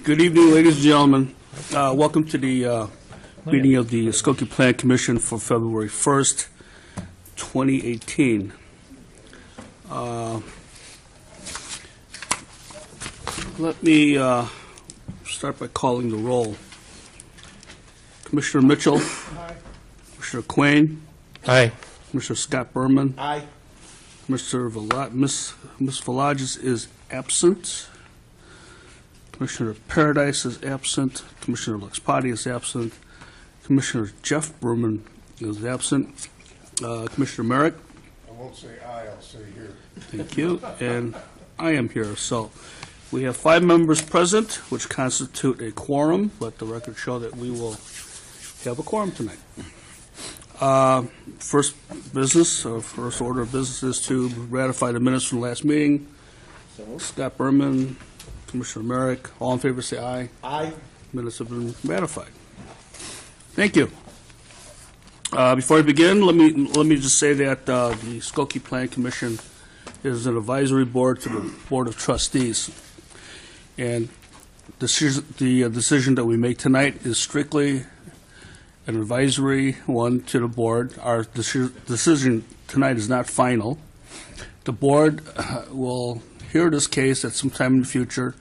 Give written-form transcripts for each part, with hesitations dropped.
Good evening, ladies and gentlemen. Welcome to the meeting of the Skokie Plan Commission for February 1st, 2018. Let me start by calling the roll. Commissioner Mitchell. Aye. Commissioner Quain. Aye. Commissioner Scott Berman. Aye. Ms. Valages is absent. Commissioner Paradise is absent. Commissioner Luxpati is absent. Commissioner Jeff Berman is absent. Commissioner Merrick. I won't say aye, I'll say here. Thank you. And I am here. So we have 5 members present, which constitute a quorum. Let the record show that we will have a quorum tonight. First order of business is to ratify the minutes from the last meeting. Scott Berman, Commissioner Merrick, all in favor say aye. Aye. Minutes have been ratified. Thank you. Before I begin, let me just say that the Skokie Plan Commission is an advisory board to the Board of Trustees, and the decision that we make tonight is strictly an advisory one to the board. Our decision tonight is not final. The board will hear this case at some time in the future.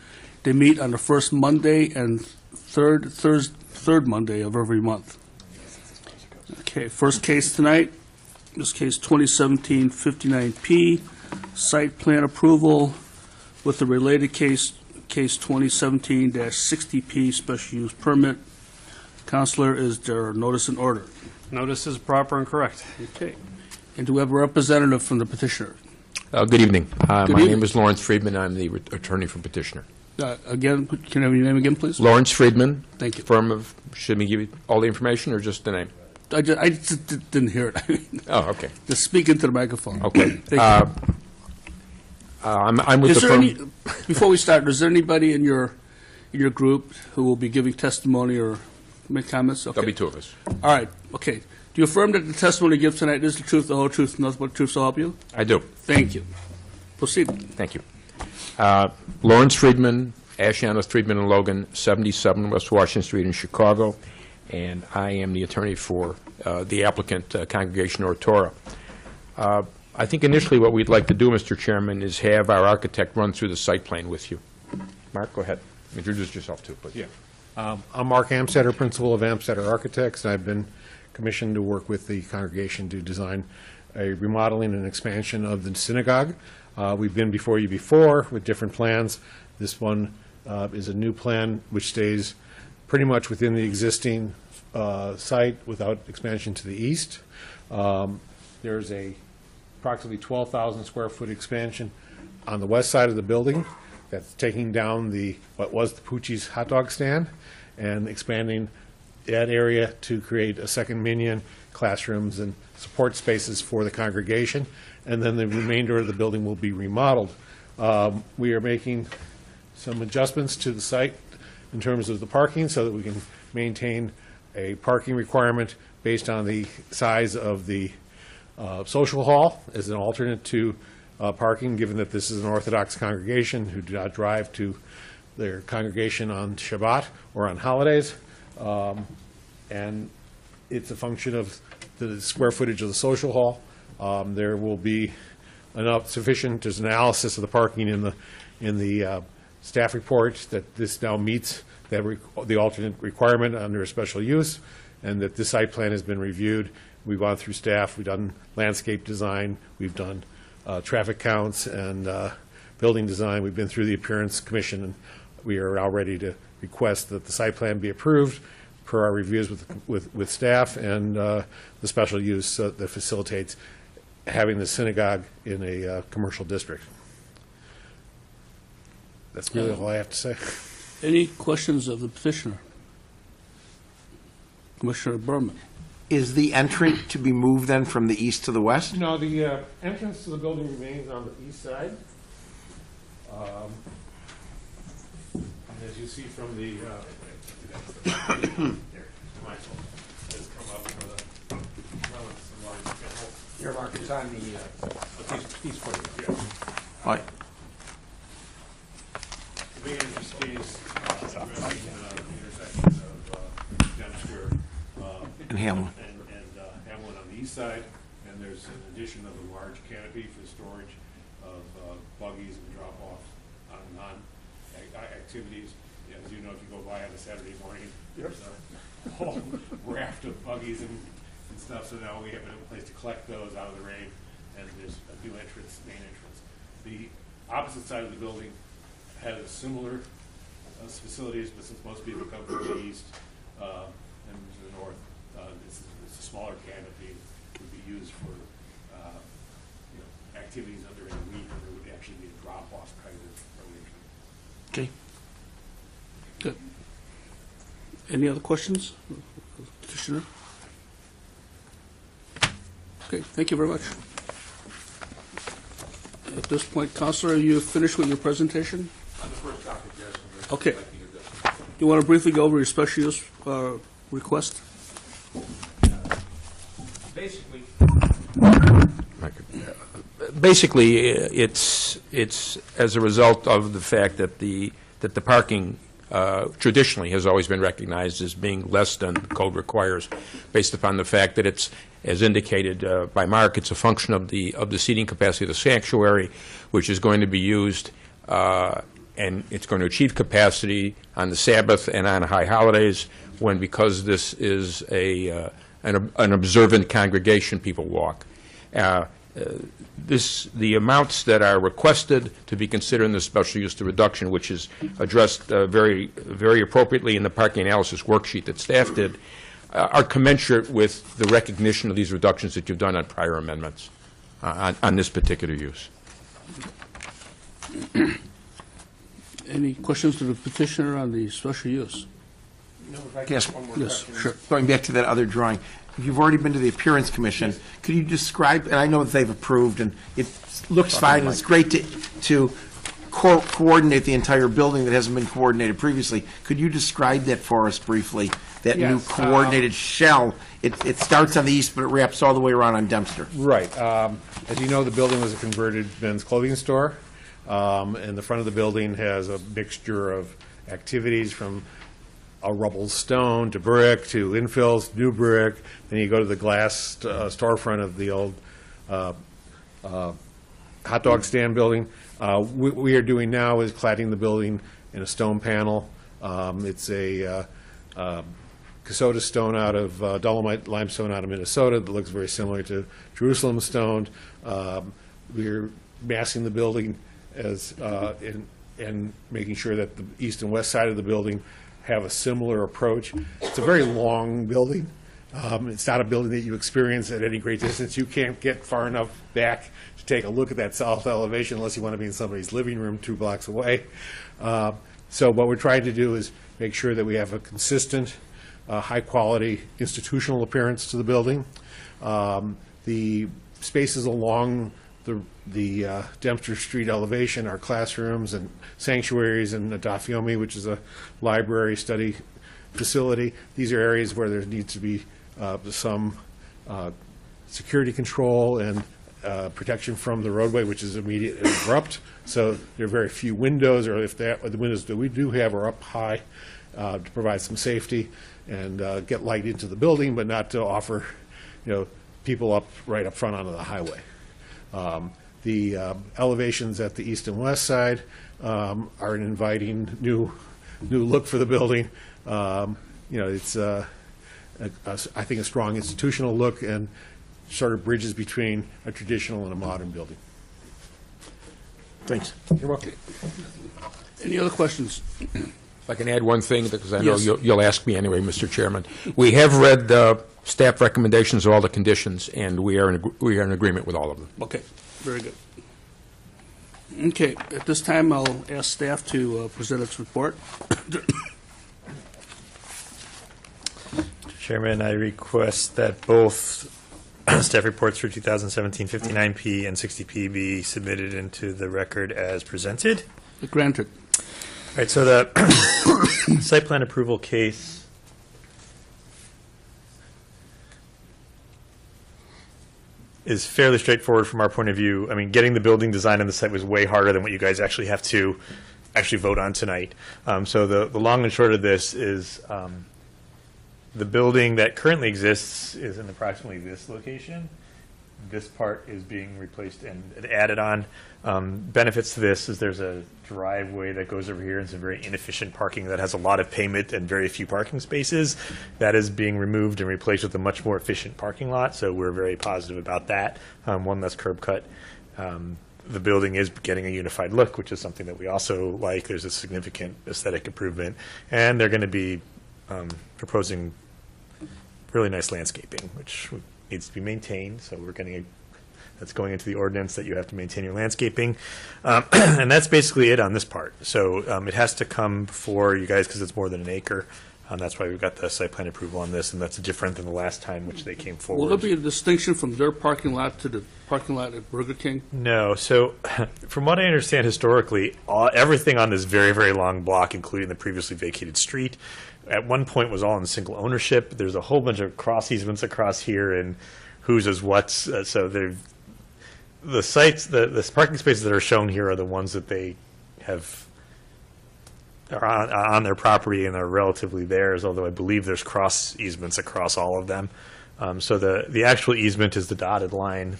They meet on the first Monday and third Monday of every month. Okay, first case tonight, this case 2017-59P, site plan approval with the related case 2017-60P, special use permit. Counselor, is there notice and order? Notice is proper and correct. Okay. And do we have a representative from the petitioner? Good evening. My evening. name is Lawrence Friedman. I'm the attorney for petitioner. Again, can I have your name again, please? Lawrence Friedman. Thank you. Firm of, should we give you all the information or just the name? I just didn't hear it. Oh, okay. Just speak into the microphone. Okay. Thank you. I'm with Is the there firm. before we start, is there anybody in your group who will be giving testimony or make comments? Okay. There'll be 2 of us. All right. Okay. Do you affirm that the testimony you give tonight is the truth, the whole truth, and nothing but the truth to help you? I do. Thank you. Proceed. Thank you. Lawrence Friedman, Ashiana Friedman and Logan, 77 West Washington Street in Chicago, and I am the attorney for the applicant, Congregation Ortora. I think initially what we'd like to do, Mr. Chairman, is have our architect run through the site plan with you. Mark, go ahead. Introduce yourself too, please. Yeah. I'm Mark Amstetter, principal of Amstetter Architects, and I've been commissioned to work with the congregation to design a remodeling and expansion of the synagogue. We've been before you before with different plans. This one is a new plan which stays pretty much within the existing site without expansion to the east. There's a approximately 12,000 square foot expansion on the west side of the building that's taking down what was the Poochie's hot dog stand and expanding that area to create a second minyan, classrooms, and support spaces for the congregation. And then the remainder of the building will be remodeled. We are making some adjustments to the site in terms of the parking so that we can maintain a parking requirement based on the size of the social hall as an alternate to parking, given that this is an Orthodox congregation who do not drive to their congregation on Shabbat or on holidays. And it's a function of the square footage of the social hall. There will be sufficient, there's an analysis of the parking in the staff report that this now meets the alternate requirement under a special use, and that this site plan has been reviewed. We've gone through staff, we've done landscape design, we've done traffic counts and building design. We've been through the appearance commission, and we are now ready to request that the site plan be approved per our reviews with staff and the special use that facilitates having the synagogue in a commercial district. That's really all I have to say. Any questions of the petitioner? Commissioner Berman. Is the entry to be moved then from the east to the west? No, the entrance to the building remains on the east side. And as you see from the Your mark is on the east part of it, yeah. right. The main entrance is And Hamlin. and Hamlin on the east side, and there's an addition of a large canopy for storage of buggies and drop-offs on non-activities. As you know, if you go by on a Saturday morning, there's a whole raft of buggies and stuff, so now we have a place to collect those out of the rain, and there's a new entrance, main entrance. The opposite side of the building has similar facilities, but since most people come from the east and to the north, it's a smaller canopy, would be used for activities under a week, or there would actually be a drop-off kind of arrangement. Okay. Good. Any other questions, Petitioner? Okay, thank you very much. At this point, Counselor, are you finished with your presentation? On the first topic, yes. Okay. You want to briefly go over your special use request? Basically, it's as a result of the fact that the parking traditionally has always been recognized as being less than the code requires, based upon the fact that it's, as indicated by Mark, it's a function of the seating capacity of the sanctuary, which is going to be used, and it's going to achieve capacity on the Sabbath and on high holidays, when, because this is an observant congregation, people walk. The amounts that are requested to be considered in the special use to reduction, which is addressed very, very appropriately in the parking analysis worksheet that staff did, are commensurate with the recognition of these reductions that you've done on prior amendments on this particular use. Any questions to the petitioner on the special use? No, if I can ask one more Yes, question. sure. Going back to that other drawing, you've already been to the Appearance Commission. Could you describe, and I know that they've approved, and it looks fine, and it's great to coordinate the entire building that hasn't been coordinated previously. Could you describe that for us briefly, that new Yes, coordinated shell? It starts on the east, but it wraps all the way around on Dempster. Right. As you know, the building was a converted men's clothing store, and the front of the building has a mixture of activities from a rubble stone to brick to infills, new brick. Then you go to the glass storefront of the old hot dog stand building. What we are doing now is cladding the building in a stone panel. It's a Casota stone out of dolomite limestone out of Minnesota that looks very similar to Jerusalem stone. We're massing the building as and making sure that the east and west side of the building have a similar approach. It's a very long building. It's not a building that you experience at any great distance. You can't get far enough back to take a look at that south elevation unless you want to be in somebody's living room 2 blocks away. So what we're trying to do is make sure that we have a consistent, high-quality institutional appearance to the building. The spaces along the Dempster Street elevation are classrooms and sanctuaries, and Adafiomi, which is a library study facility. These are areas where there needs to be some security control and protection from the roadway, which is immediate and abrupt. So there are very few windows, or if the windows that we do have are up high, to provide some safety and get light into the building, but not to offer, people right up front onto the highway. The elevations at the east and west side are an inviting new look for the building. It's I think a strong institutional look and sort of bridges between a traditional and a modern building. Thanks. You're welcome. Any other questions? If I can add one thing, because I know Yes. you'll ask me anyway, Mr. Chairman. We have read staff recommendations of all the conditions, and we are in agreement with all of them. Okay, very good. Okay, at this time, I'll ask staff to present its report. Chairman, I request that both staff reports for 2017 59P and 60P be submitted into the record as presented. Granted. All right, so the site plan approval case is fairly straightforward from our point of view. I mean, getting the building design on the site was way harder than what you guys actually have to vote on tonight. So the long and short of this is the building that currently exists is in approximately this location. This part is being replaced and added on. Benefits to this is there's a driveway that goes over here and some very inefficient parking that has a lot of pavement and very few parking spaces. That is being removed and replaced with a much more efficient parking lot, so we're very positive about that. One less curb cut. The building is getting a unified look, which is something that we also like. There's a significant aesthetic improvement, and they're going to be proposing really nice landscaping, which needs to be maintained. So we're getting that's going into the ordinance that you have to maintain your landscaping, and that's basically it on this part. So it has to come before you guys because it's more than an acre. That's why we've got the site plan approval on this, and that's different than the last time which they came forward. Will there be a distinction from their parking lot to the parking lot at Burger King? No. So from what I understand historically, everything on this very, very long block, including the previously vacated street, at one point was all in single ownership. There's a whole bunch of cross easements across here and whose is what's. So the sites, the parking spaces that are shown here are the ones that they have are on their property and are relatively theirs, although I believe there's cross easements across all of them. So the actual easement is the dotted line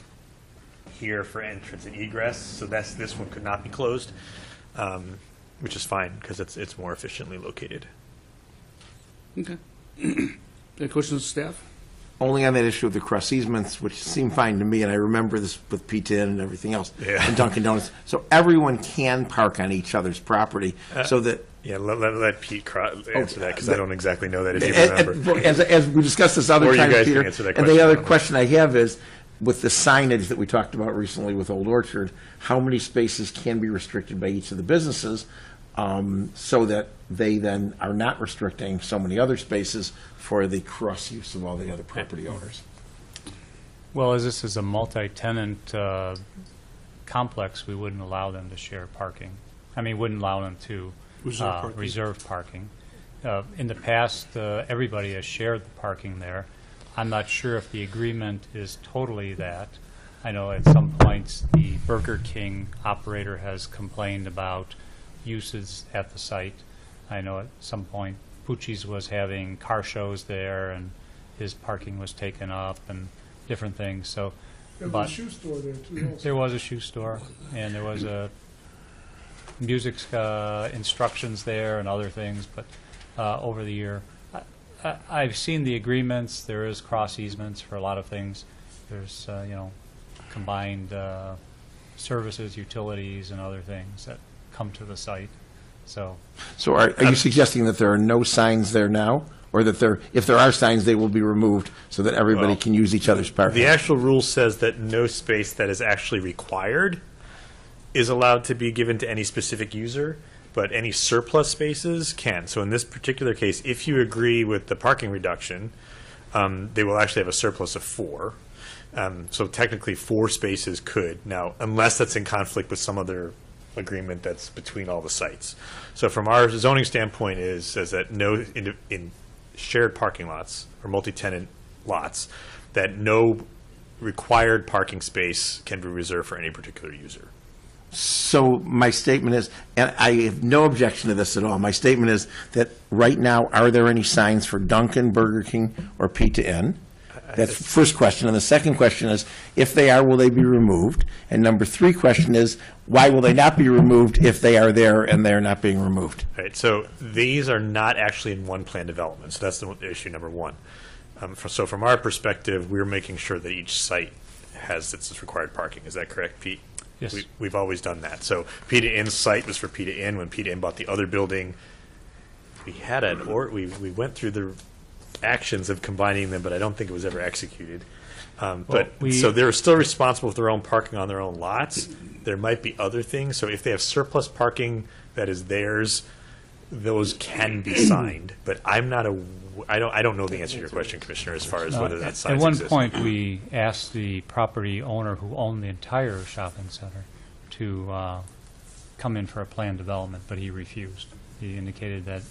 here for entrance and egress. So this one could not be closed, which is fine because it's more efficiently located. Okay. Any questions of staff? Only on that issue of the cross easements, which seemed fine to me, and I remember this with Pizza Inn and everything else, Yeah. and Dunkin' Donuts. So everyone can park on each other's property, so that Yeah, let Pete answer that because I don't exactly know that if you And- remember. As we discussed this other Or you time, guys can Peter, answer that and the question. other question I have is, with the signage that we talked about recently with Old Orchard, how many spaces can be restricted by each of the businesses, so that they then are not restricting so many other spaces for the cross use of all the other property owners? Well, as this is a multi-tenant complex, we wouldn't allow them to share parking. I mean, wouldn't allow them to reserve parking. In the past, everybody has shared the parking there. I'm not sure if the agreement is totally that. I know at some points the Burger King operator has complained about uses at the site. I know at some point Pucci's was having car shows there and his parking was taken up and different things. So, There but was a shoe store there too also. there was a shoe store and there was a music instructions there and other things, but over the year, I've seen the agreements. There is cross easements for a lot of things. There's combined services, utilities, and other things that come to the site. So are you suggesting that there are no signs there now, or that if there are signs, they will be removed so that everybody Well, can use each other's parking? The actual rule says that no space that is actually required is allowed to be given to any specific user, but any surplus spaces can. So in this particular case, if you agree with the parking reduction, they will actually have a surplus of 4. So technically 4 spaces could. Now, unless that's in conflict with some other agreement that's between all the sites. So from our zoning standpoint says that no in shared parking lots or multi-tenant lots, that no required parking space can be reserved for any particular user. So my statement is, and I have no objection to this at all, my statement is that right now, are there any signs for Dunkin', Burger King, or Pizza Inn? That's the first question. And the second question is, if they are, will they be removed? And number 3 question is, why will they not be removed if they are there and they're not being removed? Right, so these are not actually in one plan development, so that's the issue number 1. So from our perspective, we're making sure that each site has its required parking. Is that correct, Pete? Yes. We've always done that. So Pita Inn's site was for Pita Inn. When Pita Inn bought the other building, we had we went through the actions of combining them, but I don't think it was ever executed. So they're still responsible for their own parking on their own lots. There might be other things. So if they have surplus parking that is theirs, those can be signed. But I don't know the answer to your question, Commissioner, as far as whether that signs at one exist. point, we asked the property owner who owned the entire shopping center to come in for a planned development, but he refused. He indicated that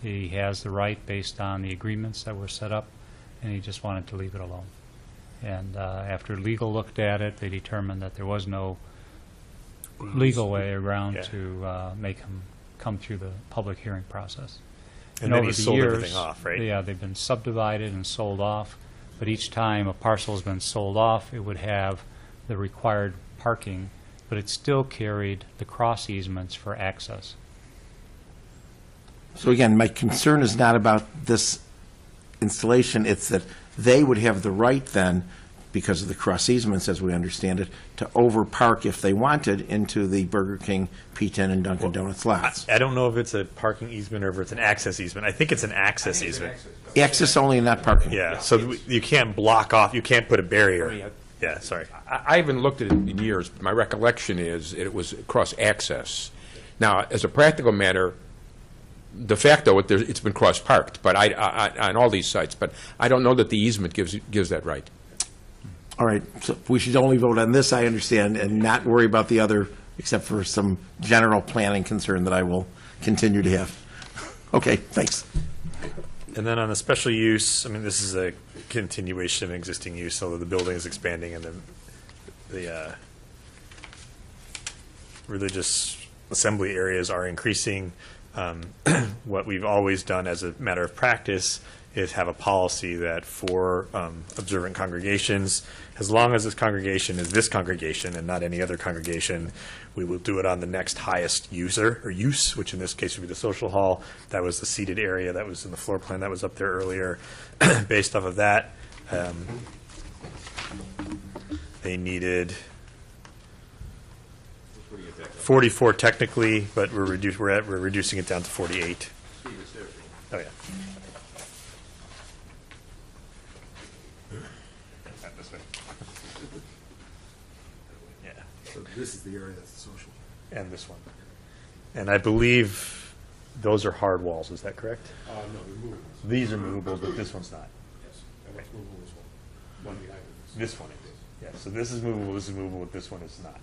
he has the right based on the agreements that were set up, and he just wanted to leave it alone. And after legal looked at it, they determined that there was no legal way around Yeah. to make him come through the public hearing process. And then over he the sold years, everything off, right? Yeah, they've been subdivided and sold off, but each time a parcel has been sold off, it would have the required parking, but it still carried the cross easements for access. So again, my concern is not about this installation, it's that they would have the right then, because of the cross easements, as we understand it, to overpark if they wanted into the Burger King, P10, and Dunkin' Donuts lots. I don't know if it's a parking easement or if it's an access easement. I think it's an access easement. Access only and not parking. Yeah, so you can't block off, you can't put a barrier. Yeah, sorry. I haven't looked at it in years, but my recollection is it was cross-access. Now, as a practical matter, de facto, it's been cross-parked, but on all these sites, but I don't know that the easement gives that right. All right, so we should only vote on this, I understand, and not worry about the other, except for some general planning concern that I will continue to have. Okay, thanks. And then on the special use, I mean, this is a continuation of existing use, although the building is expanding and the religious assembly areas are increasing. What we've always done as a matter of practice is have a policy that for observant congregations, as long as this congregation is this congregation and not any other congregation, we will do it on the next highest user or use, which in this case would be the social hall. That was the seated area that was in the floor plan that was up there earlier. Based off of that, they needed 44 technically, but we're reducing it down to 48. Oh yeah. This way. Yeah. So this is the area that's the social. And this one. And I believe those are hard walls, is that correct? No, they're movable. These are movable, but this one's not. Yes, and what's movable is one behind it. This one is. Yeah, so this is movable, but this one is not.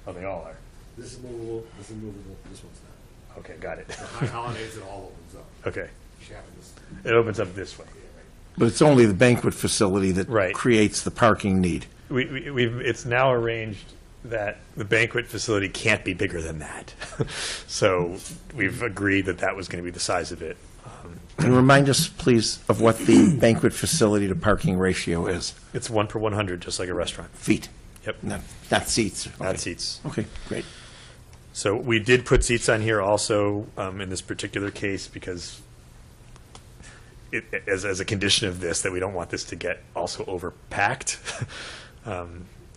Oh, they all are. This is movable, this is movable, this one's not. Okay, got it. The high holidays, it all opens up. Okay. Shabbos. It opens up this way. But it's only the banquet facility that Right. creates the parking need. It's now arranged that the banquet facility can't be bigger than that. So we've agreed that that was going to be the size of it. And remind us, please, of what the banquet facility to parking ratio is. It's 1 per 100, just like a restaurant. Feet, Yep, not seats. not Okay. seats. Okay, great. So we did put seats on here also in this particular case because as a condition of this, that we don't want this to get also overpacked.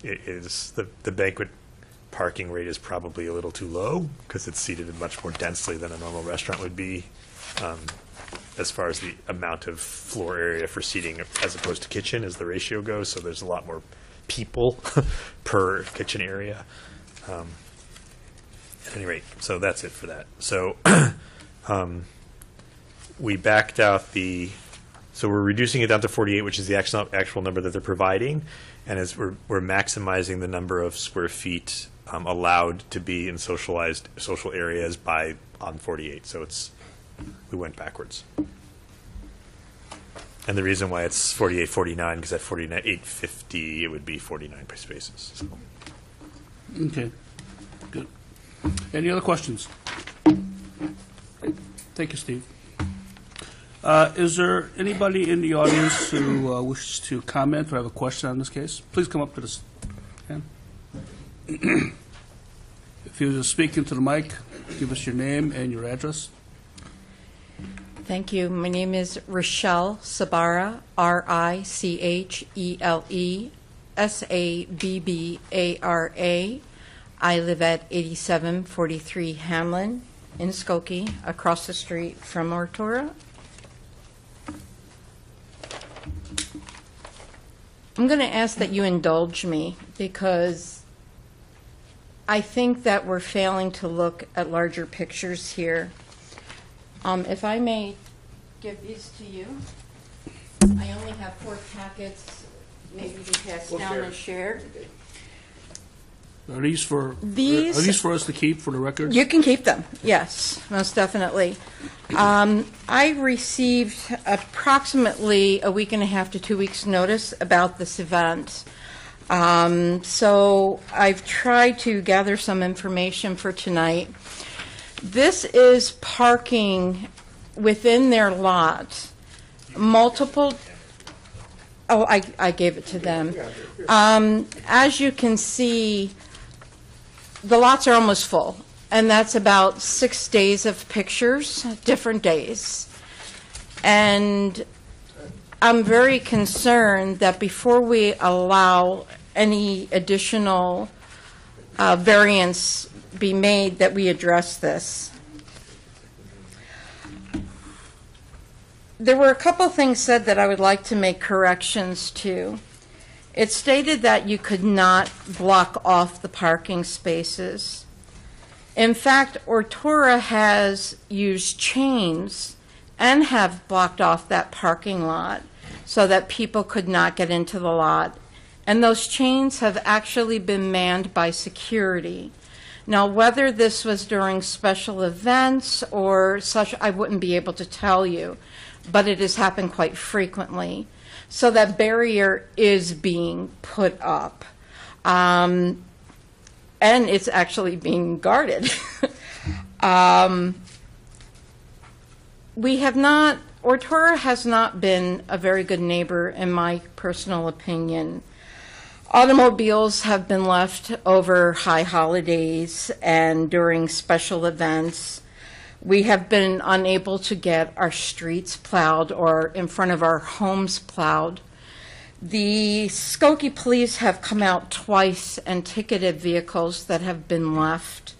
It is the banquet parking rate is probably a little too low because it's seated much more densely than a normal restaurant would be, as far as the amount of floor area for seating as opposed to kitchen as the ratio goes. So there's a lot more people per kitchen area. At any rate, so that's it for that. So we backed out so we're reducing it down to 48, which is the actual number that they're providing, and as we're maximizing the number of square feet allowed to be in social areas on 48. So we went backwards. And the reason why it's 48, 49, because at 49, 850, it would be 49 spaces. So. Okay, good. Any other questions? Thank you, Steve. Is there anybody in the audience who wishes to comment or have a question on this case? Please come up to this. If you're speaking to the mic, give us your name and your address. Thank you. My name is Rochelle Sabara, RICHELE SABBARA. I live at 8743 Hamlin in Skokie, across the street from Ortora. I'm going to ask that you indulge me because I think that we're failing to look at larger pictures here. If I may give these to you. I only have 4 packets, maybe we pass down and share. Are these for These- us to keep for the records? You can keep them, yes, most definitely. I received approximately a week and a half to 2 weeks' notice about this event. So I've tried to gather some information for tonight. This is parking within their lot multiple, oh, I gave it to them. As you can see, the lots are almost full, and that's about 6 days of pictures, different days. And I'm very concerned that before we allow any additional variance be made, that we address this. There were a couple things said that I would like to make corrections to. It stated that you could not block off the parking spaces. In fact, Ortora has used chains and have blocked off that parking lot so that people could not get into the lot. And those chains have actually been manned by security. Now, whether this was during special events or such, I wouldn't be able to tell you, but it has happened quite frequently. So that barrier is being put up. And it's actually being guarded. Ortora has not been a very good neighbor, in my personal opinion. Automobiles have been left over high holidays and during special events. We have been unable to get our streets plowed or in front of our homes plowed. The Skokie police have come out twice and ticketed vehicles that have been left.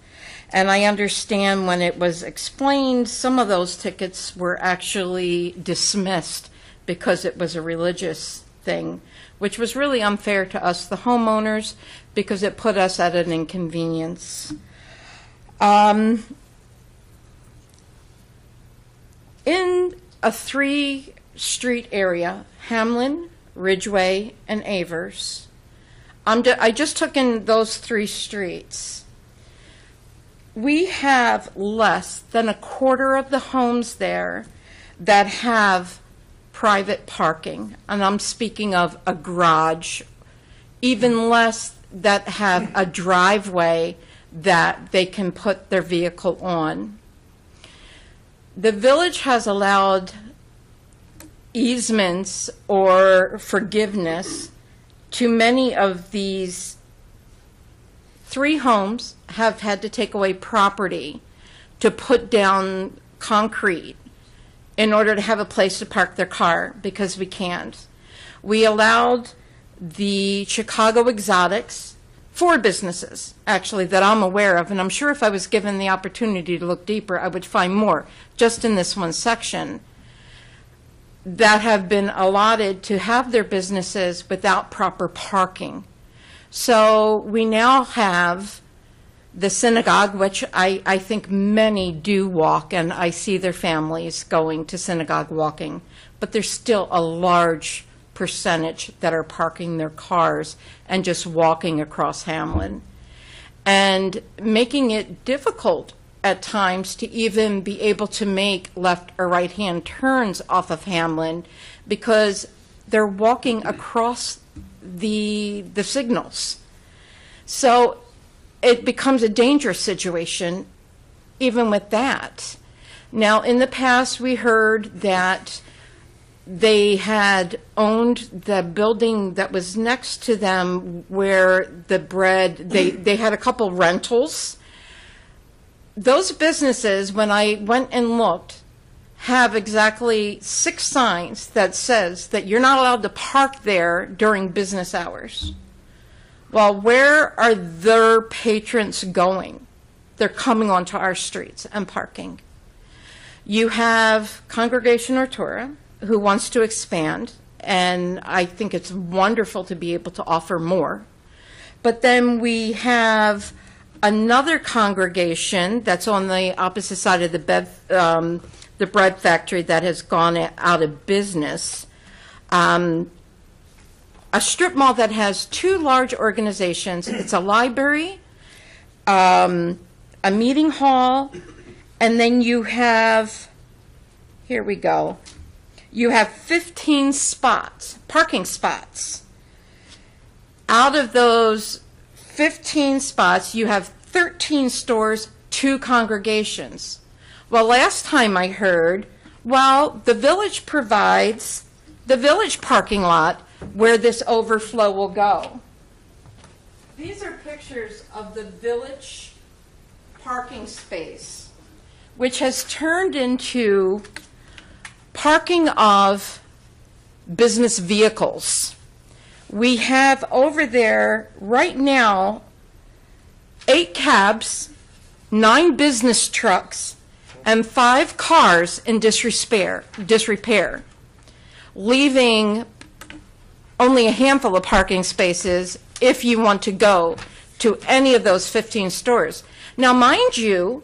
And I understand when it was explained, some of those tickets were actually dismissed because it was a religious thing, which was really unfair to us, the homeowners, because it put us at an inconvenience. In a 3-street area, Hamlin, Ridgeway, and Avers, I just took in those 3 streets. We have less than a quarter of the homes there that have private parking, and I'm speaking of a garage, even less that have a driveway that they can put their vehicle on. The village has allowed easements or forgiveness to many of these. 3 homes have had to take away property to put down concrete in order to have a place to park their car because we can't. We allowed the Chicago Exotics, 4 businesses, actually, that I'm aware of, and I'm sure if I was given the opportunity to look deeper, I would find more, just in this one section, that have been allotted to have their businesses without proper parking. So we now have the synagogue, which I think many do walk, and I see their families going to synagogue walking, but there's still a large percentage that are parking their cars and just walking across Hamlin, and making it difficult at times to even be able to make left or right-hand turns off of Hamlin because they're walking across the signals. So it becomes a dangerous situation even with that. Now, in the past, we heard that they had owned the building that was next to them where the bread, they had a couple rentals. Those businesses, when I went and looked, have exactly 6 signs that says that you're not allowed to park there during business hours. Well, where are their patrons going? They're coming onto our streets and parking. You have Congregation Ortora, who wants to expand, and I think it's wonderful to be able to offer more. But then we have another congregation that's on the opposite side of the bread factory that has gone out of business. A strip mall that has 2 large organizations. It's a library, a meeting hall, and then you have, here we go, you have 15 spots, parking spots. Out of those 15 spots, you have 13 stores, 2 congregations. Well, last time I heard, Well, the village provides the village parking lot where this overflow will go. These are pictures of the village parking space, which has turned into parking of business vehicles. We have over there right now 8 cabs, 9 business trucks, and 5 cars in disrepair, leaving only a handful of parking spaces if you want to go to any of those 15 stores. Now, mind you,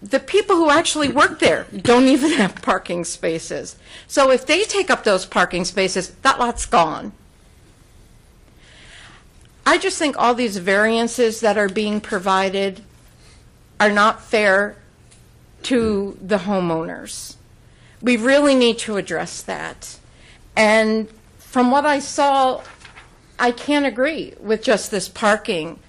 the people who actually work there don't even have parking spaces. So if they take up those parking spaces, that lot's gone. I just think all these variances that are being provided are not fair to the homeowners. We really need to address that. And from what I saw, I can't agree with just this parking.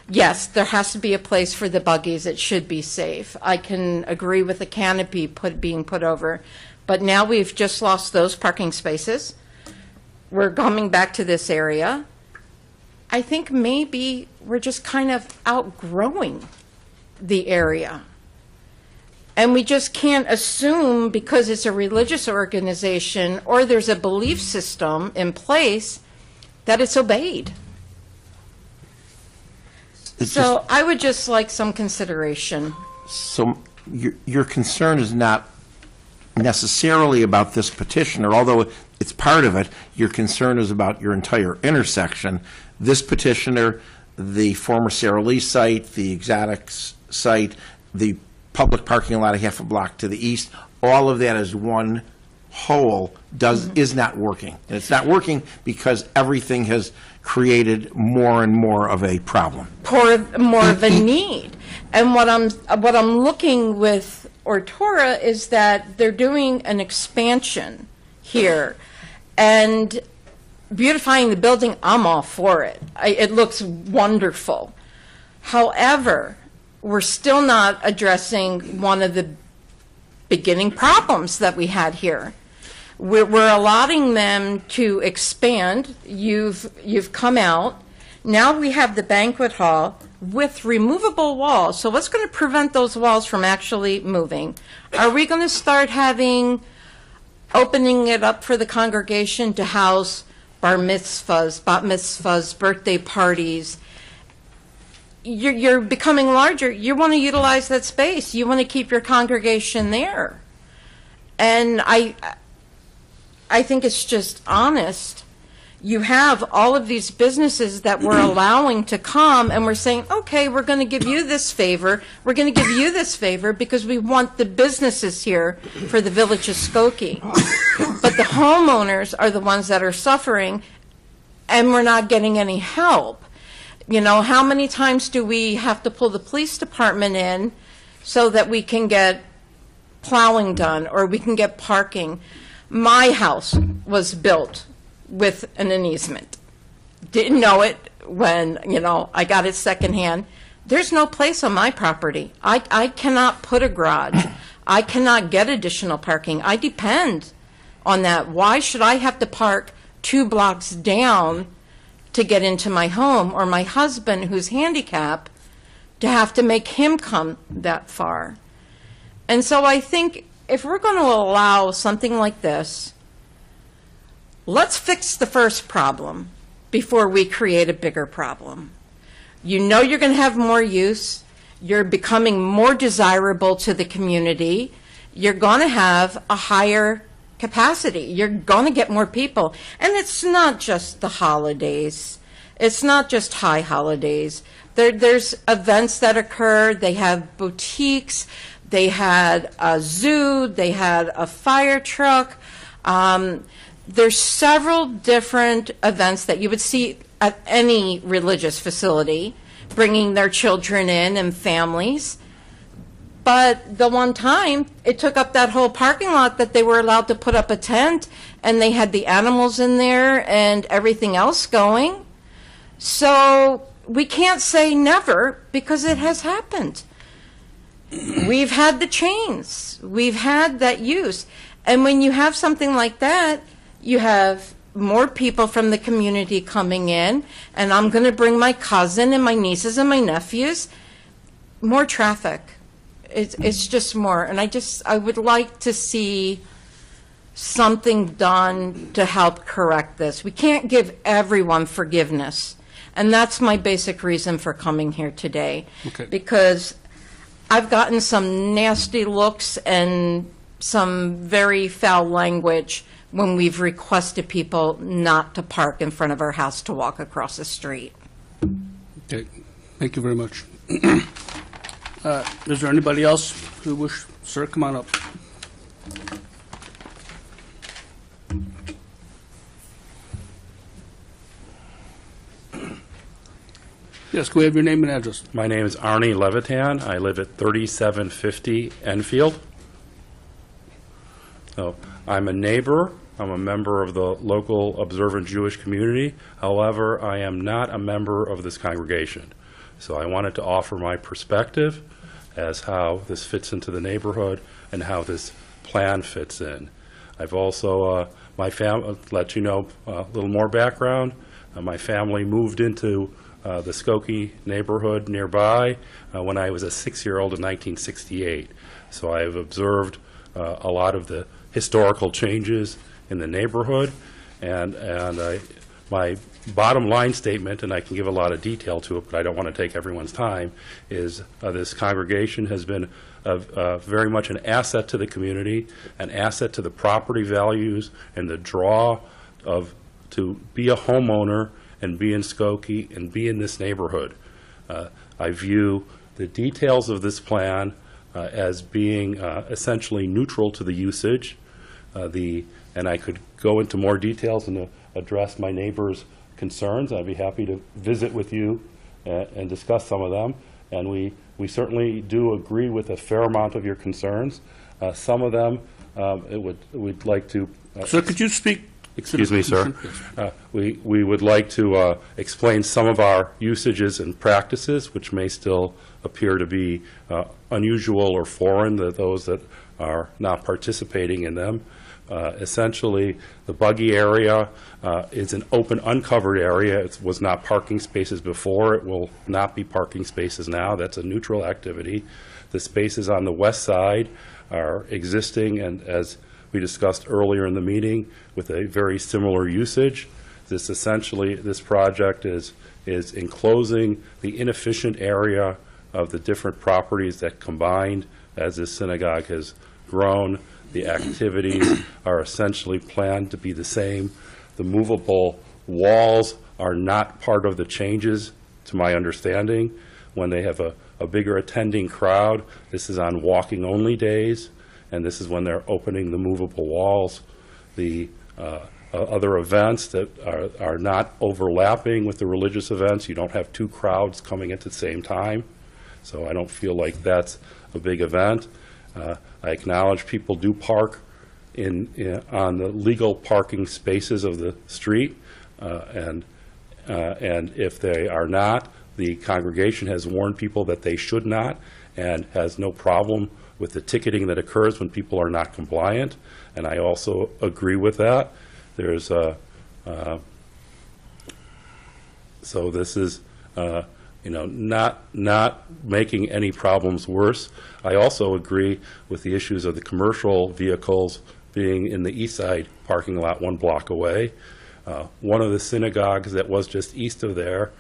Yes, there has to be a place for the buggies. It should be safe. I can agree with the canopy being put over. But now we've just lost those parking spaces. We're coming back to this area. I think maybe we're just kind of outgrowing the area. And we just can't assume because it's a religious organization or there's a belief system in place that it's obeyed. So I would just like some consideration. So your concern is not necessarily about this petitioner, although it's part of it. Your concern is about your entire intersection. This petitioner, the former Sara Lee site, the Exotics site, the public parking lot a half a block to the east, all of that as one whole is not working. And it's not working because everything has created more and more of a problem. More of a need. And what I'm looking with Ortora is that they're doing an expansion here and beautifying the building. I'm all for it. It looks wonderful. However, we're still not addressing one of the beginning problems that we had here. We're allotting them to expand. You've come out. Now we have the banquet hall with removable walls. So what's going to prevent those walls from actually moving? Are we going to start opening it up for the congregation to house bar mitzvahs, bat mitzvahs, birthday parties? You're becoming larger. You want to utilize that space. You want to keep your congregation there. And I think it's just honest. You have all of these businesses that we're allowing to come, and we're saying, okay, we're going to give you this favor. We're going to give you this favor because we want the businesses here for the village of Skokie. But the homeowners are the ones that are suffering, and we're not getting any help. You know, how many times do we have to pull the police department in so that we can get plowing done or we can get parking? My house was built with an easement. Didn't know it when, I got it secondhand. There's no place on my property. I cannot put a garage. I cannot get additional parking. I depend on that. Why should I have to park 2 blocks down to get into my home, or my husband who's handicapped to have to make him come that far? And so I think if we're going to allow something like this, let's fix the first problem before we create a bigger problem. You know you're going to have more use. You're becoming more desirable to the community. You're going to have a higher capacity. You're going to get more people. And it's not just the holidays. It's not just high holidays. There's events that occur. They have boutiques. They had a zoo. They had a fire truck. There's several different events that you would see at any religious facility, bringing their children in and families. But the one time, it took up that whole parking lot that they were allowed to put up a tent, and they had the animals in there and everything else going. So we can't say never, because it has happened. we've had the chains. We've had that use. And when you have something like that, you have more people from the community coming in, and I'm going to bring my cousin and my nieces and my nephews. More traffic. It's just more. And I would like to see something done to help correct this. We can't give everyone forgiveness. And that's my basic reason for coming here today. Okay. Because I've gotten some nasty looks and some very foul language when we've requested people not to park in front of our house to walk across the street. Okay, thank you very much. Is there anybody else who wish? Sir, come on up. Yes, can we have your name and address? My name is Arnie Levitan. I live at 3750 Enfield. So I'm a neighbor. I'm a member of the local observant Jewish community. However, I am not a member of this congregation. So I wanted to offer my perspective as how this fits into the neighborhood and how this plan fits in. I've also, let you know a little more background. My family moved into the Skokie neighborhood nearby when I was a 6-year-old in 1968. So I have observed a lot of the historical changes in the neighborhood, and my bottom line statement, and I can give a lot of detail to it, but I don't want to take everyone's time, is this congregation has been very much an asset to the community, an asset to the property values, and the draw to be a homeowner and be in Skokie and be in this neighborhood. I view the details of this plan as being essentially neutral to the usage. And I could go into more details and address my neighbors' concerns. I'd be happy to visit with you and discuss some of them. And we certainly do agree with a fair amount of your concerns. Some of them we'd like to. Sir, could you speak? Excuse me, sir. We would like to explain some of our usages and practices, which may still appear to be unusual or foreign to those that are not participating in them. Essentially, the buggy area is an open, uncovered area. It was not parking spaces before. It will not be parking spaces now. That's a neutral activity. The spaces on the west side are existing, and as we discussed earlier in the meeting, with a very similar usage. This project is enclosing the inefficient area of the different properties that combined as this synagogue has grown. The activities are essentially planned to be the same. The movable walls are not part of the changes, to my understanding. When they have a bigger attending crowd, this is on walking-only days, and this is when they're opening the movable walls. The other events that are not overlapping with the religious events, you don't have two crowds coming at the same time. So I don't feel like that's a big event. I acknowledge people do park on the legal parking spaces of the street, and if they are not, the congregation has warned people that they should not, and has no problem with the ticketing that occurs when people are not compliant. And I also agree with that. There's so this is not making any problems worse. I also agree with the issues of the commercial vehicles being in the east side parking lot 1 block away. One of the synagogues that was just east of there,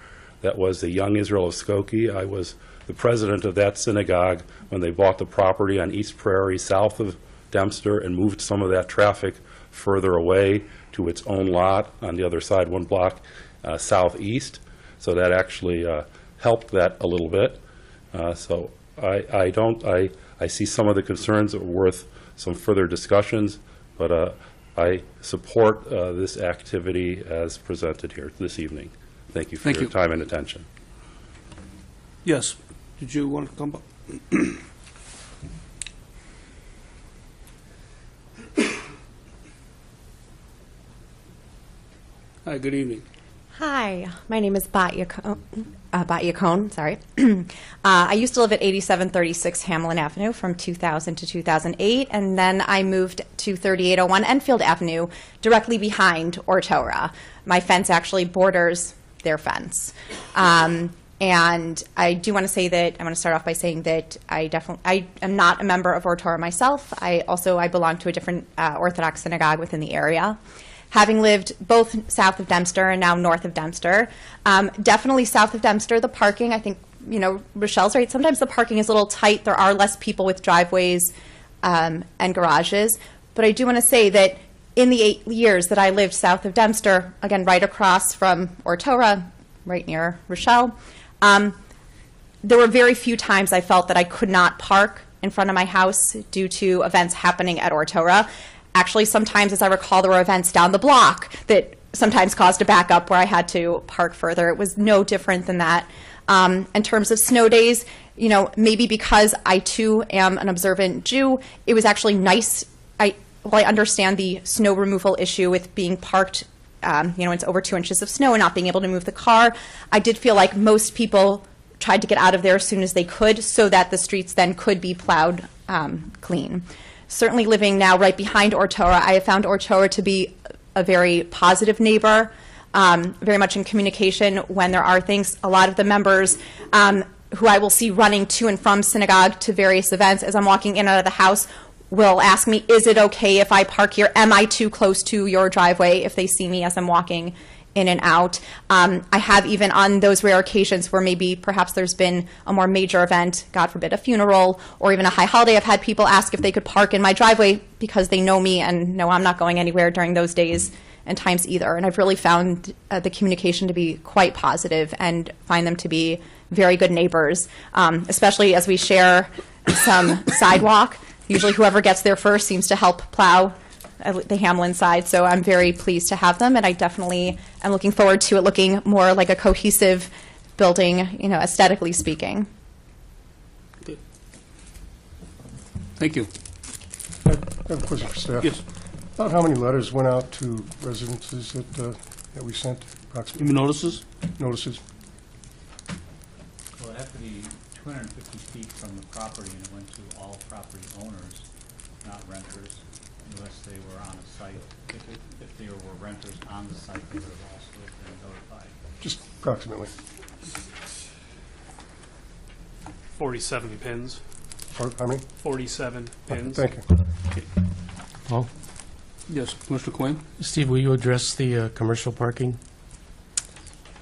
that was the Young Israel of Skokie. I was the president of that synagogue when they bought the property on East Prairie south of Dempster and moved some of that traffic further away to its own lot on the other side, 1 block southeast. So that actually helped that a little bit. So I see some of the concerns that were worth some further discussions, but I support this activity as presented here this evening. Thank you for your time and attention. Yes. Did you want to come up? Hi, good evening. Hi, my name is Batya Cohn, sorry. I used to live at 8736 Hamlin Avenue from 2000 to 2008, and then I moved to 3801 Enfield Avenue, directly behind Ortora. My fence actually borders their fence. And I do want to say that, I want to start off by saying that I am not a member of Ortora myself. I belong to a different Orthodox synagogue within the area. Having lived both south of Dempster and now north of Dempster, definitely south of Dempster, the parking, I think, Rochelle's right. Sometimes the parking is a little tight. There are less people with driveways and garages. But I do want to say that in the 8 years that I lived south of Dempster, again, right across from Ortora, right near Rochelle, there were very few times I felt that I could not park in front of my house due to events happening at Ortora. Actually, sometimes, as I recall, there were events down the block that sometimes caused a backup where I had to park further. It was no different than that. In terms of snow days, maybe because I too am an observant Jew, it was actually nice. I understand the snow removal issue with being parked, it's over 2 inches of snow and not being able to move the car. I did feel like most people tried to get out of there as soon as they could so that the streets then could be plowed clean. Certainly living now right behind Ortora, I have found Ortora to be a very positive neighbor, very much in communication when there are things. A lot of the members who I will see running to and from synagogue to various events as I'm walking in and out of the house will ask me, is it okay if I park here? Am I too close to your driveway if they see me as I'm walking in and out? I have even on those rare occasions where maybe perhaps there's been a more major event, God forbid a funeral or even a high holiday, I've had people ask if they could park in my driveway because they know me and know I'm not going anywhere during those days and times either. And I've really found the communication to be quite positive and find them to be very good neighbors, especially as we share some sidewalk. Usually whoever gets there first seems to help plow the Hamlin side, so I'm very pleased to have them, and I definitely am looking forward to it looking more like a cohesive building, aesthetically speaking. Good. Thank you. I have a question for staff. Yes. About how many letters went out to residences that we sent, approximately? Even notices? Notices? Well, it had to be 250 feet from the property, and it went to all property owners, not renters, unless they were on a site. If there were renters on the site, they would have also been notified. Just approximately. 47 pins. How many? 47 pins. Thank you. Paul? Yes, Mr. Quinn? Steve, will you address the commercial parking?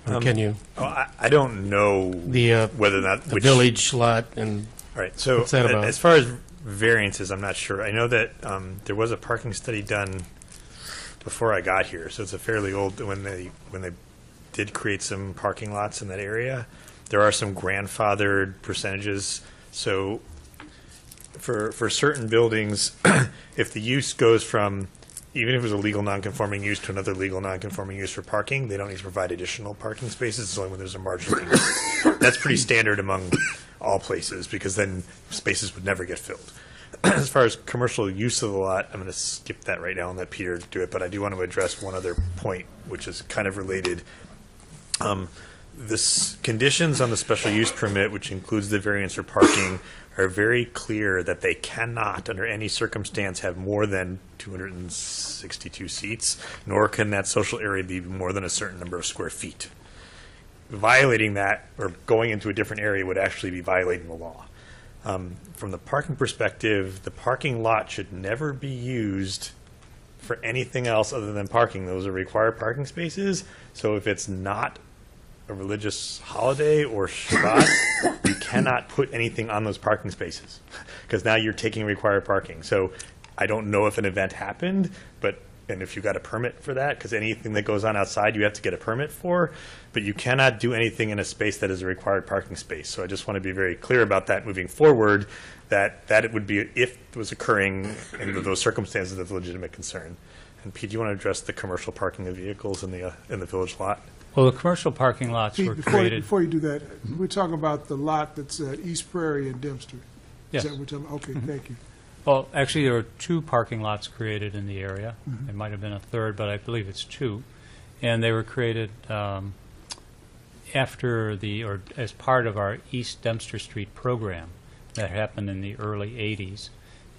Or can you? I don't know The, whether or not the village lot and, All right. So what's that about? as far as variances, I'm not sure. I know that there was a parking study done before I got here, so it's a fairly old when they did create some parking lots in that area. There are some grandfathered percentages. So for certain buildings, if the use goes from, even if it was a legal non-conforming use to another legal non-conforming use for parking, they don't need to provide additional parking spaces. It's only when there's a marginal use. That's pretty standard among all places because then spaces would never get filled. As far as commercial use of the lot, I'm going to skip that right now and let Peter do it, but I do want to address one other point, which is kind of related. The conditions on the special use permit, which includes the variance for parking, are very clear that they cannot, under any circumstance, have more than 262 seats, nor can that social area be more than a certain number of square feet. Violating that or going into a different area would actually be violating the law. From the parking perspective, the parking lot should never be used for anything else other than parking. Those are required parking spaces. So if it's not a religious holiday or Shabbat, you cannot put anything on those parking spaces because now you're taking required parking. So I don't know if an event happened, and if you got a permit for that, because anything that goes on outside you have to get a permit for, but you cannot do anything in a space that is a required parking space. So I just want to be very clear about that moving forward, that it would be, if it was occurring in those circumstances, that's a legitimate concern. And Pete, do you want to address the commercial parking of vehicles in the village lot? Well, the commercial parking lots were created. Before you do that, we're talking about the lot that's at East Prairie and Dempster. Yes. Is that what you're talking about? Okay, thank you. Well, actually, there were 2 parking lots created in the area. There might have been a third, but I believe it's 2. And they were created after or as part of our East Dempster Street program that happened in the early 80s.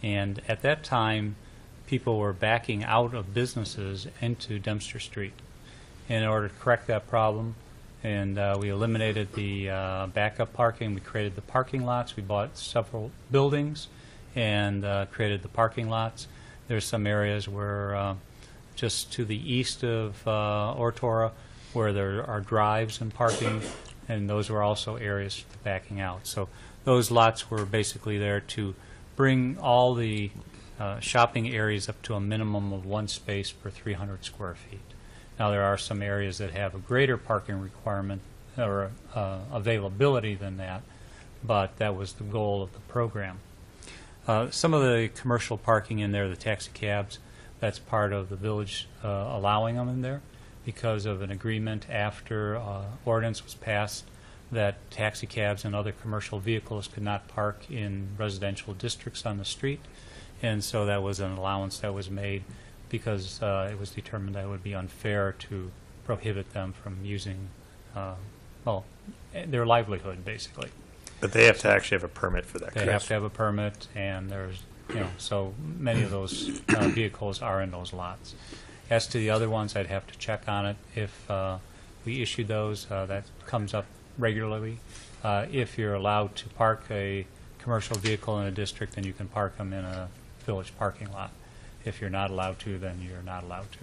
And at that time, people were backing out of businesses into Dempster Street. In order to correct that problem, and we eliminated the backup parking, we created the parking lots, we bought several buildings and created the parking lots. There's some areas where just to the east of Ortora where there are drives and parking, and those were also areas for backing out. So those lots were basically there to bring all the shopping areas up to a minimum of 1 space per 300 square feet. Now, there are some areas that have a greater parking requirement or availability than that, but that was the goal of the program. Some of the commercial parking in there, the taxi cabs, that's part of the village allowing them in there because of an agreement after ordinance was passed that taxi cabs and other commercial vehicles could not park in residential districts on the street. And so that was an allowance that was made because it was determined that it would be unfair to prohibit them from using, their livelihood, basically. But they have to actually have a permit for that, They have to have a permit, and there's, so many of those vehicles are in those lots. As to the other ones, I'd have to check on it. If we issue those, that comes up regularly. If you're allowed to park a commercial vehicle in a district, then you can park them in a village parking lot. If you're not allowed to, then you're not allowed to.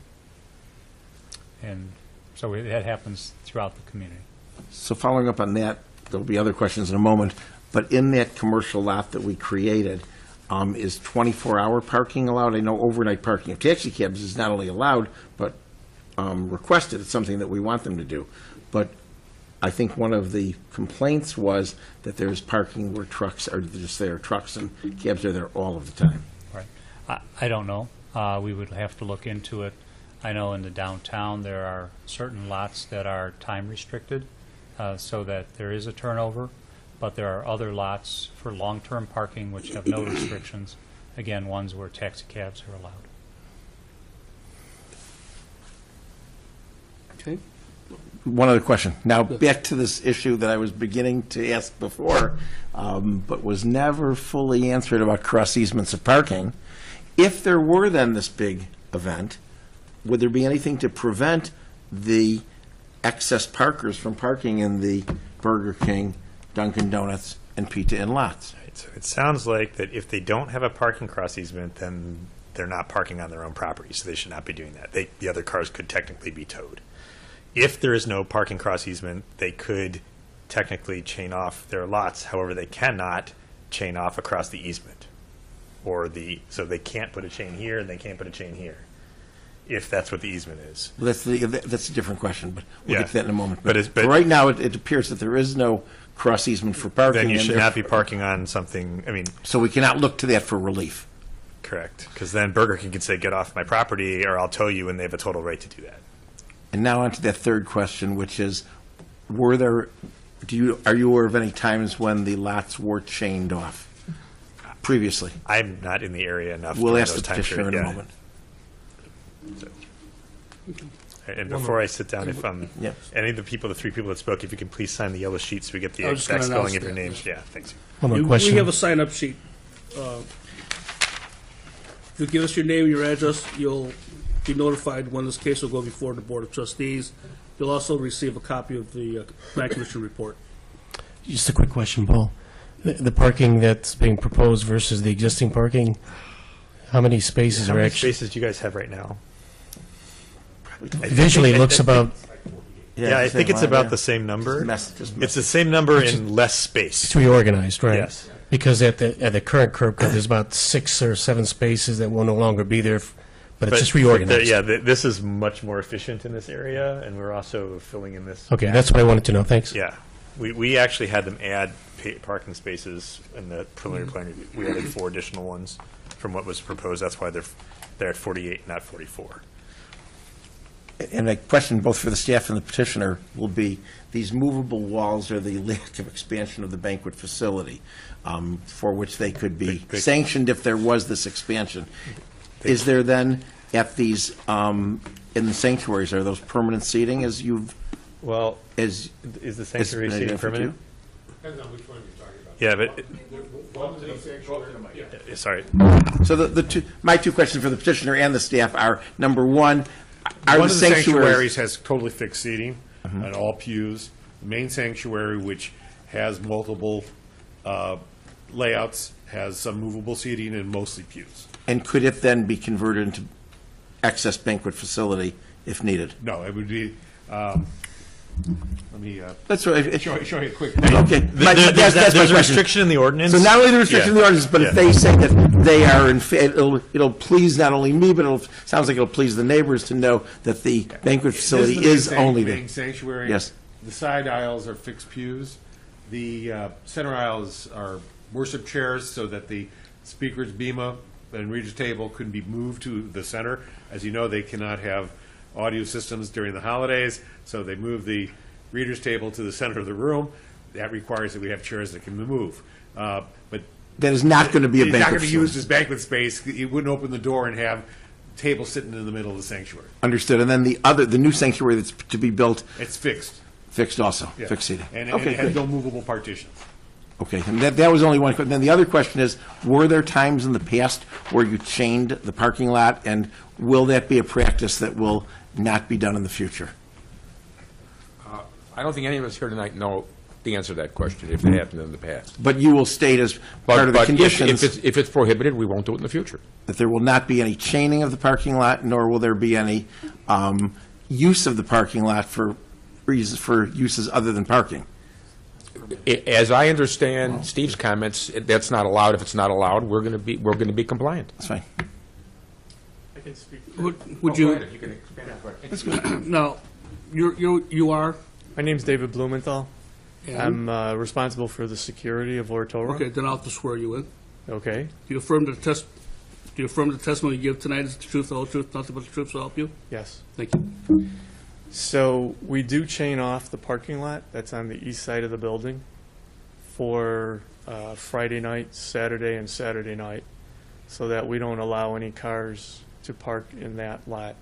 And so that happens throughout the community. So following up on that, there'll be other questions in a moment, but in that commercial lot that we created, is 24-hour parking allowed? I know overnight parking of taxi cabs is not only allowed, but requested. It's something that we want them to do. But I think one of the complaints was that there's parking where trucks are just there. Trucks and cabs are there all of the time. Right. I don't know. We would have to look into it. I know in the downtown there are certain lots that are time restricted so that there is a turnover, but there are other lots for long-term parking which have no restrictions. Again, ones where taxi cabs are allowed. Okay. One other question. Now, back to this issue that I was beginning to ask before, but was never fully answered about cross easements of parking. If there were then this big event, would there be anything to prevent the excess parkers from parking in the Burger King, Dunkin' Donuts, and Pizza Inn lots? Right, so it sounds like that if they don't have a parking cross easement, then they're not parking on their own property, so they should not be doing that. The other cars could technically be towed. If there is no parking cross easement, they could technically chain off their lots. However, they cannot chain off across the easement. So they can't put a chain here and they can't put a chain here, if that's what the easement is. Well, that's a different question, but we'll Yeah. get to that in a moment. But right now, it appears that there is no cross easement for parking. Then you and should not be parking on something, So we cannot look to that for relief. correct. Because then Burger King can say, get off my property or I'll tow you, and they have a total right to do that. And now on to that third question, which is, are you aware of any times when the lots were chained off previously? I'm not in the area enough. We'll during ask those the time petitioner in a period, moment. And before I sit down, if Yeah. any of the 3 people that spoke, if you can please sign the yellow sheet so we get the I was just exact gonna spelling announce of your that. names. Yeah, thanks. One more We question. have a sign-up sheet. If you give us your name and your address, you'll be notified when this case will go before the Board of Trustees. You'll also receive a copy of the Plan Commission report. Just a quick question, Paul. The parking that's being proposed versus the existing parking, how many spaces How are many actually? spaces do you guys have right now? Visually, it looks about Yeah, I think it's about the same number. It's the same number in less space. it's reorganized, right? Yes. Because at the current curb cut, there's about 6 or 7 spaces that will no longer be there, but it's just reorganized. This is much more efficient in this area, and we're also filling in this. Okay, that's what I wanted to know. Thanks. Yeah. We actually had them add parking spaces in the preliminary plan review. We added 4 additional ones from what was proposed. That's why they're at 48, not 44. And a question both for the staff and the petitioner will be, these movable walls are the lack of expansion of the banquet facility, for which they could be sanctioned if there was this expansion. Is there then, at these in the sanctuaries, are those permanent seating as you've, Well, as? is the sanctuary as- seating for you? permanent? Depends on which one you're talking about. Yeah, but, sorry. So the two, my two questions for the petitioner and the staff are, number one, are One the of the sanctuaries? sanctuaries has totally fixed seating and all pews. The main sanctuary, which has multiple layouts, has some movable seating and mostly pews. And could it then be converted into access banquet facility if needed? No, it would be, let me That's what, show you a quick. okay. That's my There's a question. restriction in the ordinance. So not only the restriction in the ordinance, but if Yeah. they say that they are, it'll please not only me, but sounds like it'll please the neighbors to know that the banquet facility is only the main there. sanctuary. Yes. The side aisles are fixed pews. The center aisles are worship chairs so that the speaker's bema and reader's table could be moved to the center. As you know, they cannot have audio systems during the holidays, so they move the reader's table to the center of the room. That requires that we have chairs that can move. But That is not going to be a it's not banquet going to be used facility. as banquet space. You wouldn't open the door and have tables sitting in the middle of the sanctuary. Understood. And then the new sanctuary that's to be built, It's fixed. fixed also, Yeah. fixed seating. And Okay, it has good. no movable partitions. Okay, and that was only one question. Then the other question is, were there times in the past where you chained the parking lot, and will that be a practice that will not be done in the future? I don't think any of us here tonight know the answer to that question, if it happened in the past. But you will state as part of the But conditions if it's prohibited, we won't do it in the future. that there will not be any chaining of the parking lot, nor will there be any use of the parking lot for reasons, for uses other than parking. As I understand Steve's comments, that's not allowed. If it's not allowed, we're going to be compliant. That's fine. I can speak. Would you, You can expand on now, you are, My name's David Blumenthal. and, I'm responsible for the security of Lord Torah. okay, then I'll have to swear you in. Okay. Do you affirm the testimony you give tonight is the truth, the whole truth, nothing but the truth, so help you? Yes. Thank you. So we do chain off the parking lot that's on the east side of the building for Friday night, Saturday, and Saturday night, so that we don't allow any cars to park in that lot.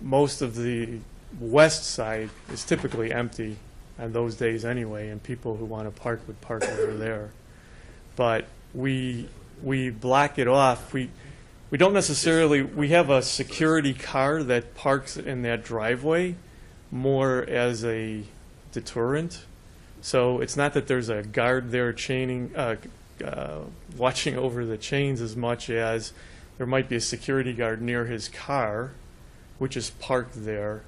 Most of the west side is typically empty on those days anyway, and people who want to park would park over there. But we block it off. We don't necessarily, we have a security car that parks in that driveway more as a deterrent. So it's not that there's a guard there chaining, watching over the chains as much as there might be a security guard near his car, which is parked there,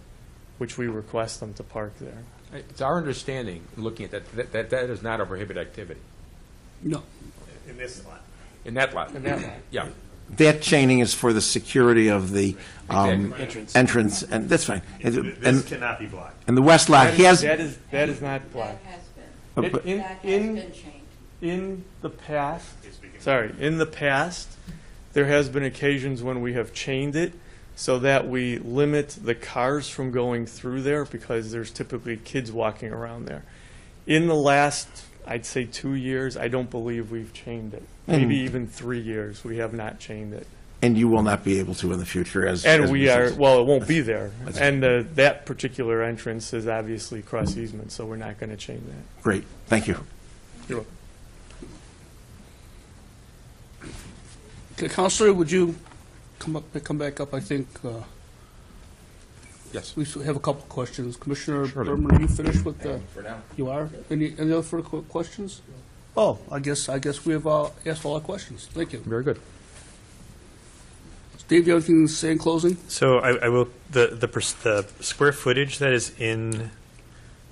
which we request them to park there. It's our understanding, looking at that that is not a prohibited activity. No. In this lot. In that lot. In that lot. Yeah. That chaining is for the security of the Exactly. entrance, and that's fine. This And cannot be blocked. the west lot has, That is not blocked. but- In the past, in the past, there has been occasions when we have chained it so that we limit the cars from going through there because there's typically kids walking around there. In the last, I'd say 2 years, I don't believe we've chained it. Maybe even 3 years, we have not chained it. and you will not be able to in the future as. And as we are, said. well, it won't be there. And that particular entrance is obviously cross easement, so we're not going to chain that. Great, thank you. You're welcome. Okay, Counselor, would you come back up, I think? Yes. We have a couple of questions. Commissioner Surely. Berman, are you finished with the? For now. You are? Any other further questions? Oh, I guess we have asked all our questions. Thank you. Very good. Steve, you have anything to say in closing? So I will, the square footage that is in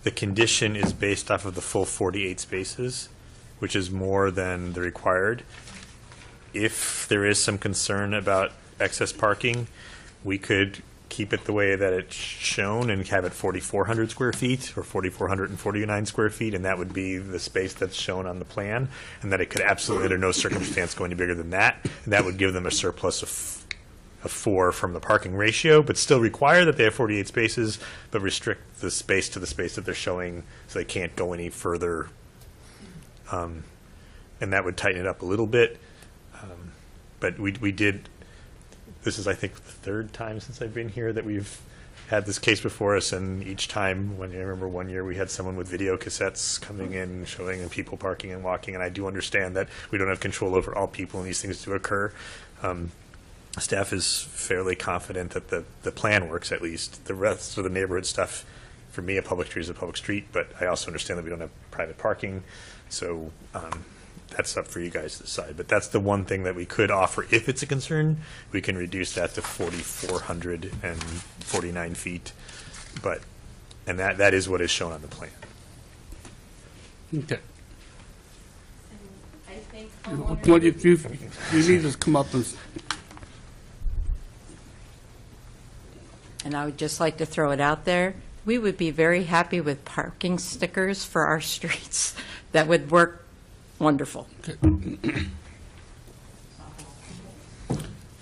the condition is based off of the full 48 spaces, which is more than the required. If there is some concern about excess parking, we could keep it the way that it's shown and have it 4,400 square feet or 4,449 square feet, and that would be the space that's shown on the plan, and that it could absolutely under no circumstance go any bigger than that, and that would give them a surplus of 4 from the parking ratio, but still require that they have 48 spaces, but restrict the space to the space that they're showing so they can't go any further. And that would tighten it up a little bit. But we did, this is, I think, the third time since I've been here that we've had this case before us, and each time, I remember one year we had someone with video cassettes coming in, showing people parking and walking, and I do understand that we don't have control over all people and these things do occur. Staff is fairly confident that the plan works, at least. The rest of the neighborhood stuff, for me, a public street is a public street, but I also understand that we don't have private parking, so that's up for you guys to decide. But that's the one thing that we could offer. If it's a concern, we can reduce that to 4,449 feet. And that is what is shown on the plan. Okay. I think You need to come up and, And I would just like to throw it out there, we would be very happy with parking stickers for our streets. That would work wonderful.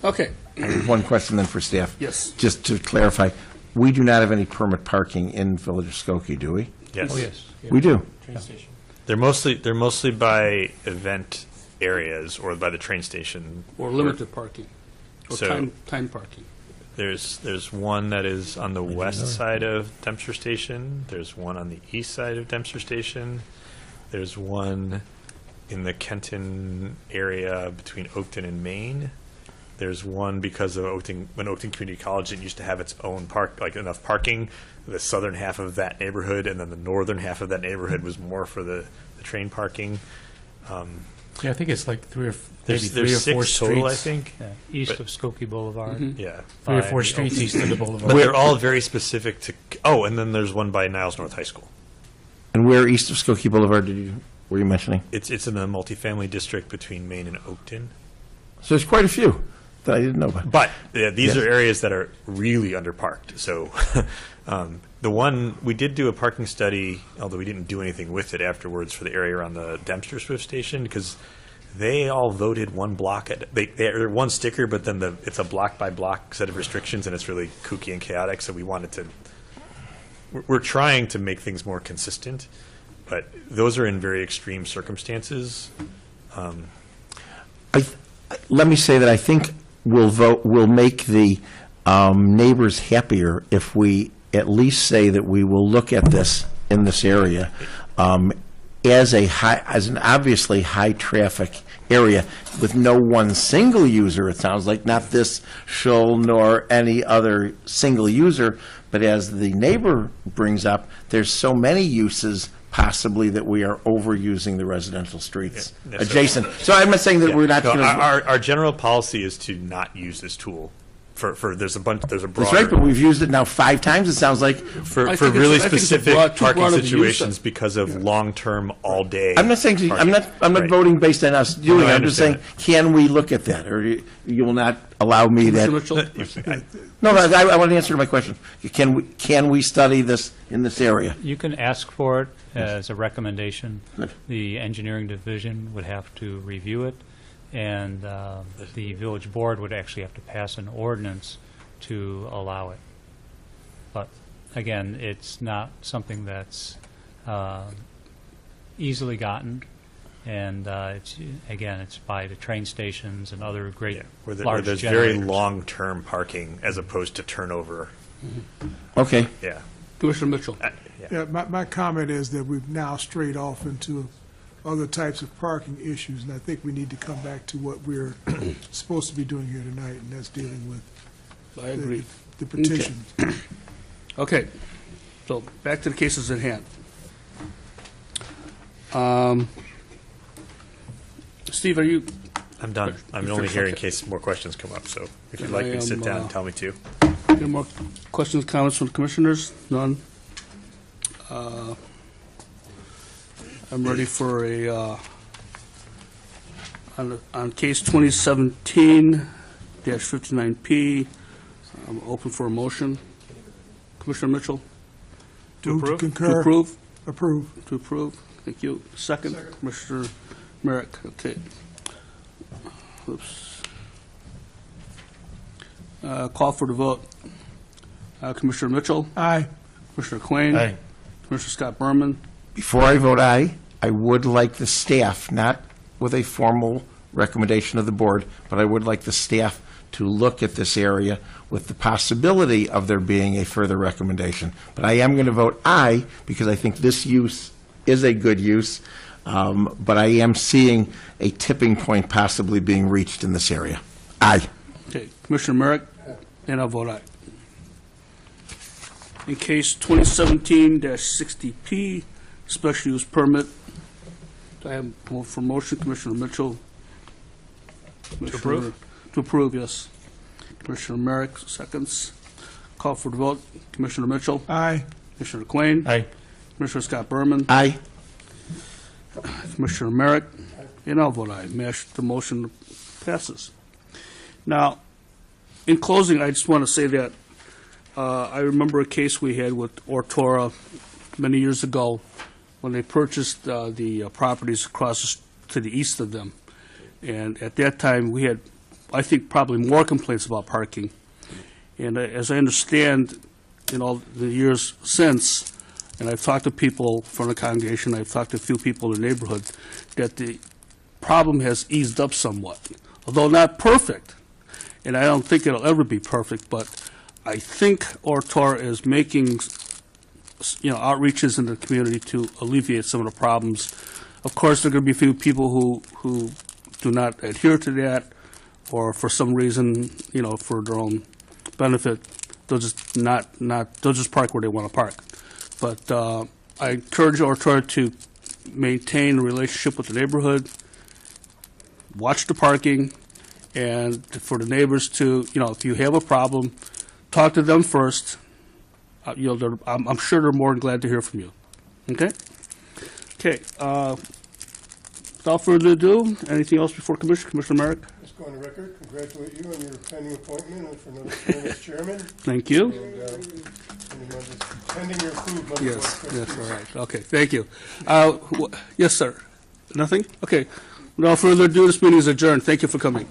okay. I have one question then for staff. Yes. Just to clarify, we do not have any permit parking in Village of Skokie, do we? Yes. Oh, yes. We do. Train station. They're mostly by event areas or by the train station. Or limited parking, or So- time parking. There's one that is on the west side of Dempster Station. There's one on the east side of Dempster Station. There's one in the Kenton area between Oakton and Maine. There's one because of when Oakton Community College didn't used to have its own enough parking. The southern half of that neighborhood and then the northern half of that neighborhood was more for the train parking. Yeah, I think it's like maybe There's three or four six total, I streets. think. Yeah, east But- of Skokie Boulevard. Yeah. 3 or by 4 the streets Oakton- east of the boulevard. But they're all very specific to. Oh, and then there's one by Niles North High School. And where east of Skokie Boulevard were you mentioning? It's in the multifamily district between Maine and Oakton. So there's quite a few that I didn't know about. But these Yes. are areas that are really underparked. So the one, we did do a parking study, although we didn't do anything with it afterwards for the area around the Dempster Swift Station, because they all voted one block. They're one sticker, but then it's a block-by-block set of restrictions, and it's really kooky and chaotic. So we wanted to, we're trying to make things more consistent, but those are in very extreme circumstances. Let me say that I think we'll make the neighbors happier if we at least say that we will look at this in this area as an obviously high-traffic area with no one single user, it sounds like, not this shoal nor any other single user, but as the neighbor brings up, there's so many uses possibly that we are overusing the residential streets adjacent. So I'm not saying that we're not No, going to... our general policy is to not use this tool. There's a broader. That's right, but we've used it now 5 times, it sounds like. For I think really it's- I think it's specific too parking broad of a use. situations because of long-term, all-day. I'm not saying, I'm not Right. voting based on us doing No, it. I I'm just saying, understand can we look at that? Or you will not allow me that? Commissioner Mitchell? No, I want an answer to my question. Can we study this in this area? You can ask for it as a recommendation. Good. The engineering division would have to review it, and the village board would actually have to pass an ordinance to allow it. But again, it's not something that's easily gotten, and it's by the train stations and other great where large there's very generators. long-term parking as opposed to turnover. Okay. Yeah. Commissioner Mitchell? Yeah, my comment is that we've now strayed off into other types of parking issues, and I think we need to come back to what we're supposed to be doing here tonight, and that's dealing with I agree. the petition. Okay, so back to the cases at hand. Steve, are you, I'm done. I'm You're only finished, here in okay. case more questions come up, so if you'd And like I me to sit am, down and tell me to. any more questions, comments from the commissioners? None? I'm ready for on case 2017-59P, I'm open for a motion. Commissioner Mitchell? Move to To concur. approve? Approve. To approve. Thank you. Second, Commissioner Merrick. Okay. Oops. Call for the vote. Commissioner Mitchell? Aye. Commissioner Quinn? Aye. Commissioner Scott Berman? Before I vote aye, I would like the staff, not with a formal recommendation of the board, but I would like the staff to look at this area with the possibility of there being a further recommendation. But I am going to vote aye because I think this use is a good use, but I am seeing a tipping point possibly being reached in this area. Aye. Okay, Commissioner Merrick, and I'll vote aye. In case 2017-60P, special use permit, do I have for motion, Commissioner Mitchell? To approve? To approve, yes. Commissioner Merrick, seconds. Call for the vote. Commissioner Mitchell? Aye. Commissioner Quinn? Aye. Commissioner Scott Berman? Aye. Commissioner Merrick? And I'll vote aye. The motion passes. Now, in closing, I just want to say that I remember a case we had with Ortora many years ago when they purchased the properties across to the east of them. And at that time, we had, I think, probably more complaints about parking. And as I understand, in all the years since, and I've talked to people from the congregation, I've talked to a few people in the neighborhood, that the problem has eased up somewhat, although not perfect. And I don't think it'll ever be perfect, but I think Ortora is making, outreaches in the community to alleviate some of the problems. Of course, there are going to be a few people who do not adhere to that, or for some reason, for their own benefit, they'll just they'll just park where they want to park. But I encourage Ortora to maintain a relationship with the neighborhood, watch the parking, and for the neighbors to, if you have a problem, talk to them first. I'm sure they're more than glad to hear from you. Okay? Okay. Without further ado, anything else before Commissioner Merrick? Let's go on the record. Congratulate you on your pending appointment and for another term as chairman. Thank you. And pending your food. Monday Yes, morning. that's all right. Okay, thank you. Yes, sir. Nothing? Okay. Without further ado, this meeting is adjourned. Thank you for coming.